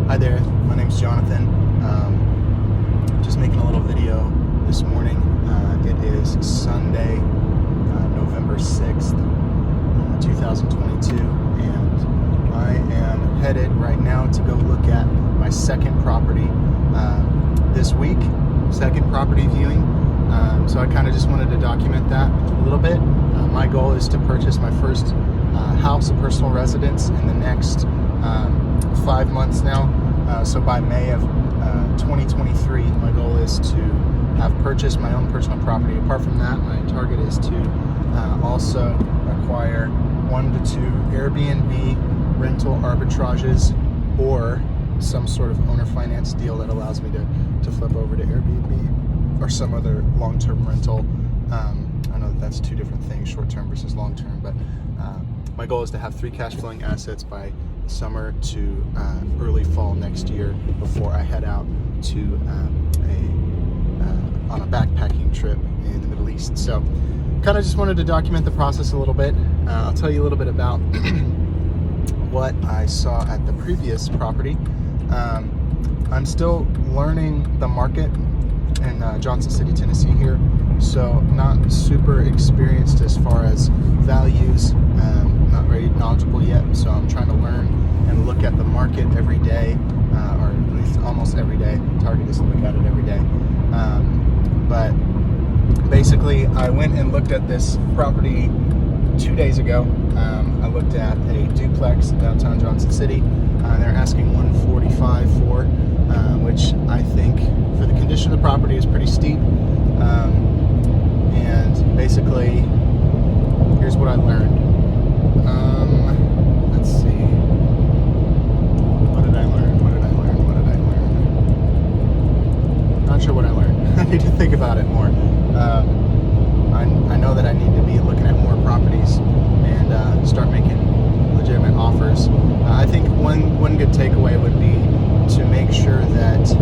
Hi there, my name's Jonathan. Just making a little video this morning. It is Sunday, November 6th, 2022, and I am headed right now to go look at my second property this week, second property viewing. So I kind of just wanted to document that a little bit. My goal is to purchase my first house, a personal residence, in the next 5 months now. So by May of 2023, my goal is to have purchased my own personal property. Apart from that, my target is to also acquire 1 to 2 Airbnb rental arbitrages or some sort of owner finance deal that allows me to flip over to Airbnb or some other long-term rental. I know that's two different things, short-term versus long-term, but my goal is to have 3 cash flowing assets by summer to early fall next year before I head out to on a backpacking trip in the Middle East. So kind of just wanted to document the process a little bit. I'll tell you a little bit about what I saw at the previous property. I'm still learning the market in Johnson City, Tennessee here, so not super experienced as far as values, not very knowledgeable yet, so I'm trying to learn and look at the market every day, or at least almost every day. Target is to look at it every day. But basically, I went and looked at this property 2 days ago. I looked at a duplex in downtown Johnson City. They're asking $145 for, which I think for the condition of the property is pretty steep. And basically, here's what I learned. Let's see. What did I learn? Not sure what I learned. I need to think about it more. I know that I need to be looking at more properties and start making legitimate offers. I think one good takeaway would be to make sure that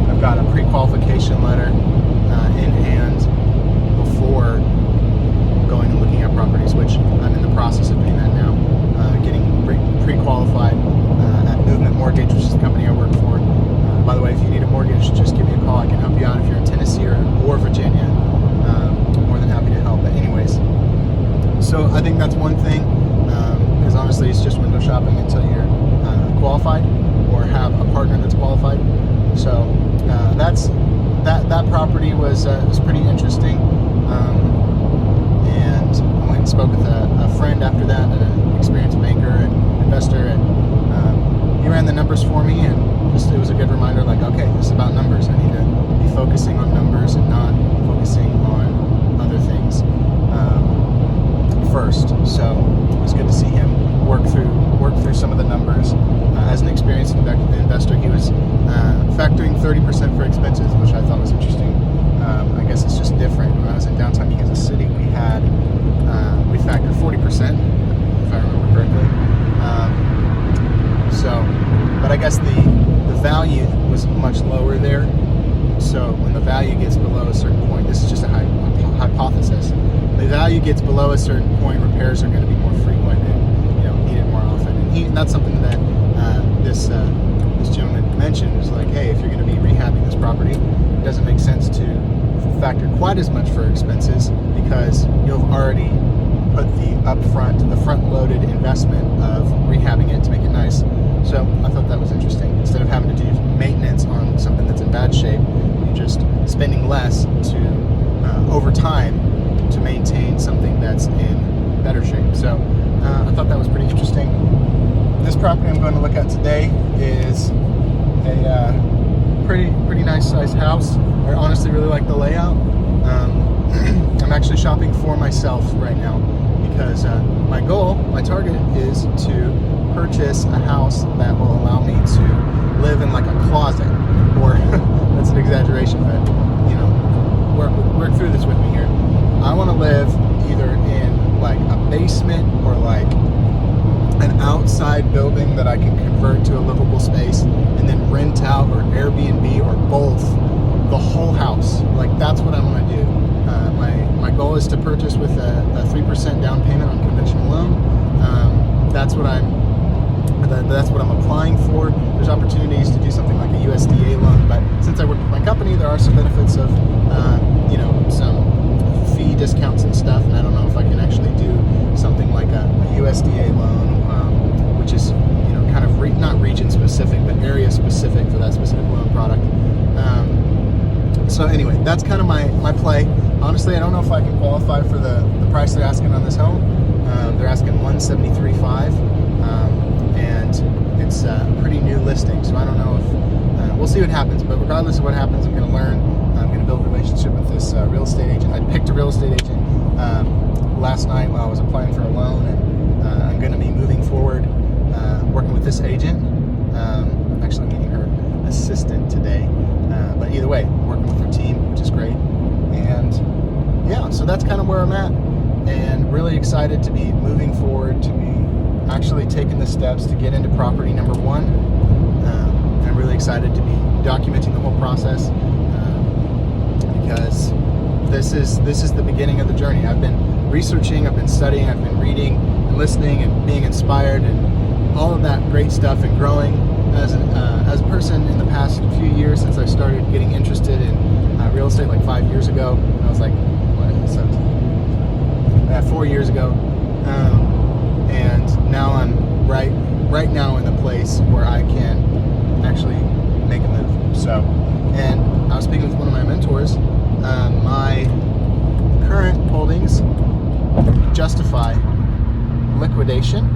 I've got a pre-qualification letter in hand before going and looking at properties, which I'm in the process of doing that now. Getting pre-qualified at Movement Mortgage, which is the company I work for. By the way, if you need a mortgage, just give me a call. I can help you out if you're in Tennessee or Virginia. More than happy to help. But anyways, so I think that's one thing, because honestly, it's just window shopping until you're qualified or have a partner that's qualified. So that property was pretty interesting. And I went and spoke with a friend after that, an experienced banker and investor, and he ran the numbers for me, and it was a good reminder, like, okay, this is about numbers. I need to be focusing on numbers and not focusing on other things first. So it was good to see him work through some of the numbers. As an experienced investor, he was factoring 30% for expenses, which I thought was interesting. I guess it's just different. When I was in downtown Kansas City, we factored 40%, if I remember correctly. But I guess the value was much lower there. So when the value gets below a certain point, this is just a hypothesis. The value gets below a certain point, repairs are going to be more frequent and needed more often. And that's something that this gentleman mentioned, was like, hey, if you're going to be rehabbing this property, it doesn't make sense to factor quite as much for expenses, because you've already put the front-loaded investment of rehabbing it to make it nice. So I thought that was interesting. Instead of having to do maintenance on something that's in bad shape, you're just spending less over time to maintain something that's in better shape. So I thought that was pretty interesting. This property I'm going to look at today is a pretty nice sized house. I honestly really like the layout. I'm actually shopping for myself right now, because my target is to purchase a house that will allow me to live in like a closet, or that's an exaggeration, but work through this with me here. I want to live either in like a basement or like an outside building that I can convert to a livable space and then rent out, or Airbnb, or both, the whole house. Like, that's what I want to do. My goal is to purchase with a 3% down payment on conventional loan. That's what I'm That's what I'm applying for. There's opportunities to do something like a USDA loan, but since I work with my company, there are some benefits of, some fee discounts and stuff, and I don't know if I can actually do something like a USDA loan, which is, kind of not region specific, but area specific for that specific loan product. So anyway, that's kind of my play. Honestly, I don't know if I can qualify for the price they're asking on this home. They're asking $173,500, and it's a pretty new listing, so I don't know if we'll see what happens. But regardless of what happens, I'm going to learn. I'm going to build a relationship with this real estate agent. I picked a real estate agent last night while I was applying for a loan, and I'm going to be moving forward working with this agent. Actually meeting her assistant today, but either way, working with her team, which is great. And yeah, so that's kind of where I'm at, and really excited to be moving forward, to be actually taking the steps to get into property number one. I'm really excited to be documenting the whole process, because this is the beginning of the journey. I've been researching, I've been studying, I've been reading and listening and being inspired and all of that great stuff, and growing as a person in the past few years since I started getting interested in real estate, like 5 years ago. I was like, 4 years ago, and now I'm right now in the place where I can actually make a move. So, and I was speaking with one of my mentors. My current holdings justify liquidation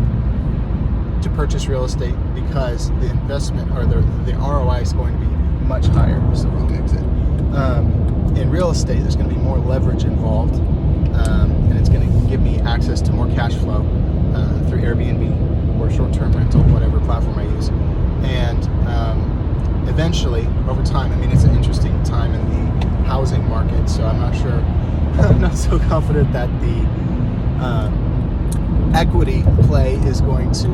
to purchase real estate, because the investment or the ROI is going to be much higher. So we'll exit. In real estate, there's going to be more leverage involved, and it's going to give me access to more cash flow through Airbnb or short-term rental, whatever platform I use. And eventually, over time, I mean, it's an interesting time in the housing market, so I'm not sure, I'm not so confident that the equity play is going to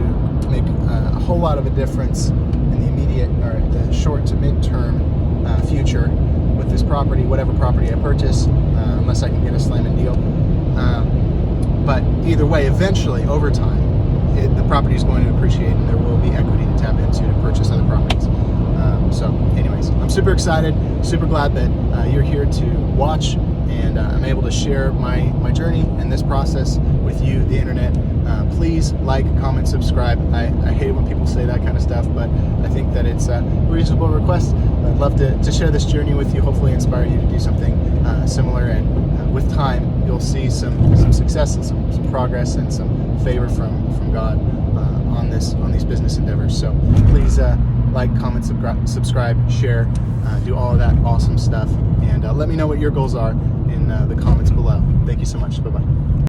make a whole lot of a difference in the immediate or the short to mid-term future with this property, whatever property I purchase, unless I can get a slamming deal. But either way, eventually, over time, the property is going to appreciate, and there will be equity to tap into to purchase other properties. So anyways, I'm super excited, super glad that you're here to watch, and I'm able to share my journey and this process with you, the internet. Please like, comment, subscribe. I hate it when people say that kind of stuff, but I think that it's a reasonable request. I'd love to share this journey with you, hopefully inspire you to do something similar, and with time you'll see some success and some progress and some favor from God on these business endeavors. So please like, comment, subscribe, share, do all of that awesome stuff, and let me know what your goals are in the comments below. Thank you so much. Bye-bye.